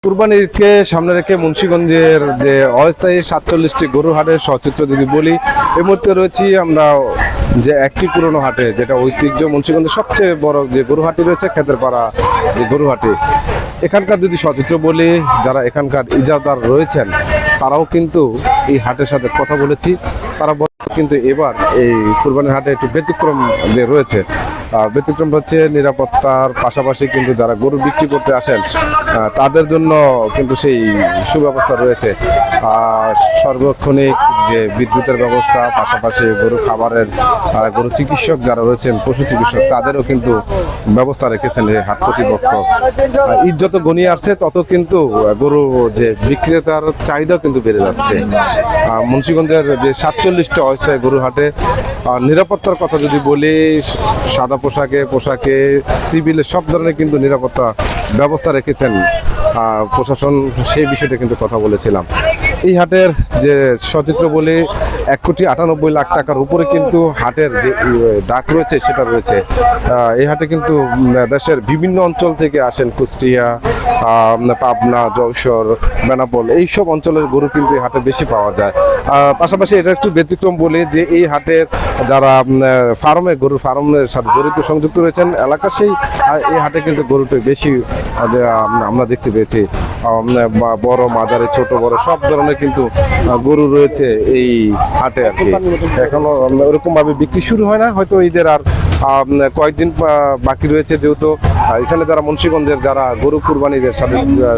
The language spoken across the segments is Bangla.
কুরবানির ঈদকে সামনে রেখে মুন্সিগঞ্জের যে অস্থায়ী 47টি গরুর হাটের সচিত্র যদি বলি, এই মুহূর্তে রয়েছি আমরা যে একটি পুরনো হাটে, যেটা ঐতিহ্য মুন্সিগঞ্জের সবচেয়ে বড় যে গরু হাটি রয়েছে, খেতেরপাড়া যে গরু হাটি। এখানকার যদি সচিত্র বলি, যারা এখানকার ইজাদার রয়েছেন তারাও কিন্তু এই হাটের সাথে কথা বলেছি। তারা কিন্তু এবার এই কুরবানির হাটে একটু ব্যতিক্রম যে রয়েছে, ব্যতিক্রম হচ্ছে নিরাপত্তার পাশাপাশি কিন্তু যারা গরু বিক্রি করতে আসেন তাদের জন্য কিন্তু সেই সুব্যবস্থা রয়েছে। সার্বক্ষণিক যে বিদ্যুতের ব্যবস্থা, পাশাপাশি গরু খাবারের, গরু চিকিৎসক যারা রয়েছেন, পশু চিকিৎসক, তাদেরও কিন্তু ব্যবস্থা রেখেছেন এই হাট কর্তৃপক্ষ। ঈদ যত ঘনিয়ে আসছে তত কিন্তু গরু যে বিক্রেতার চাহিদাও কিন্তু বেড়ে যাচ্ছে। মুন্সিগঞ্জের যে 47টা অস্থায়ী গরু হাটে নিরাপত্তার কথা যদি বলি, সাদা পোশাকে সিভিলে সব ধরনের কিন্তু নিরাপত্তা ব্যবস্থা রেখেছেন প্রশাসন, সেই বিষয়টা কিন্তু কথা বলেছিলাম। এই হাটের যে সচিত্র বলে 1,98,00,000 টাকার উপরে কিন্তু হাটের যে ডাক রয়েছে সেটা রয়েছে। এই হাটে কিন্তু দেশের বিভিন্ন অঞ্চল থেকে আসেন, কুষ্টিয়া, পাবনা, যশোর, বেনাপোল, এইসব অঞ্চলের গরু কিন্তু এই হাটে বেশি পাওয়া যায়। পাশাপাশি এটা একটু ব্যতিক্রম বলে যে এই হাটের যারা গরুর ফার্মের সাথে জড়িত সংযুক্ত রয়েছেন এলাকার, সেই এই হাটে কিন্তু গরুটা বেশি আমরা দেখতে পেয়েছি। বড় মাঝারি ছোট বড় সব ধরনের কিন্তু গরু রয়েছে এই হাটে আর কি। এখনো ওরকম ভাবে বিক্রি শুরু হয় না, হয়তো ঈদের আর কয়েকদিন বাকি রয়েছে। যেহেতু এখানে যারা মুন্সিগঞ্জের যারা গরু কুরবানিদের সাথে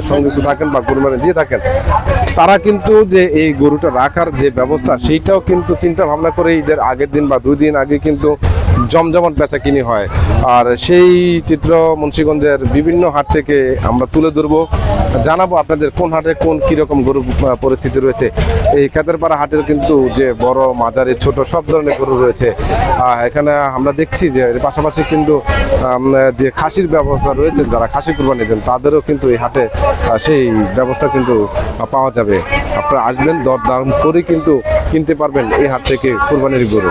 সংযুক্ত থাকেন বা কুরবানি দিয়ে থাকেন, তারা কিন্তু যে এই গরুটা রাখার যে ব্যবস্থা, সেইটাও কিন্তু চিন্তা ভাবনা করে ঈদের আগের দিন বা 2 দিন আগে কিন্তু জমজমাট বেচা কিনি হয়। আর সেই চিত্র মুন্সিগঞ্জের বিভিন্ন হাট থেকে আমরা তুলে ধরবো, জানাবো আপনাদের কোন হাটে কোন কিরকম গরু পরিস্থিতি রয়েছে। এই খেতেরপাড়া হাটের কিন্তু যে বড় মাঝারি ছোট সব ধরনের গরু রয়েছে। এখানে আমরা দেখছি যে এর পাশাপাশি কিন্তু যে খাসির ব্যবস্থা রয়েছে, যারা খাসি কুরবানি দেন তাদেরও কিন্তু এই হাটে সেই ব্যবস্থা কিন্তু পাওয়া যাবে। আপনারা আসবেন, দরদাম করে কিন্তু কিনতে পারবেন এই হাট থেকে কুরবানির গরু।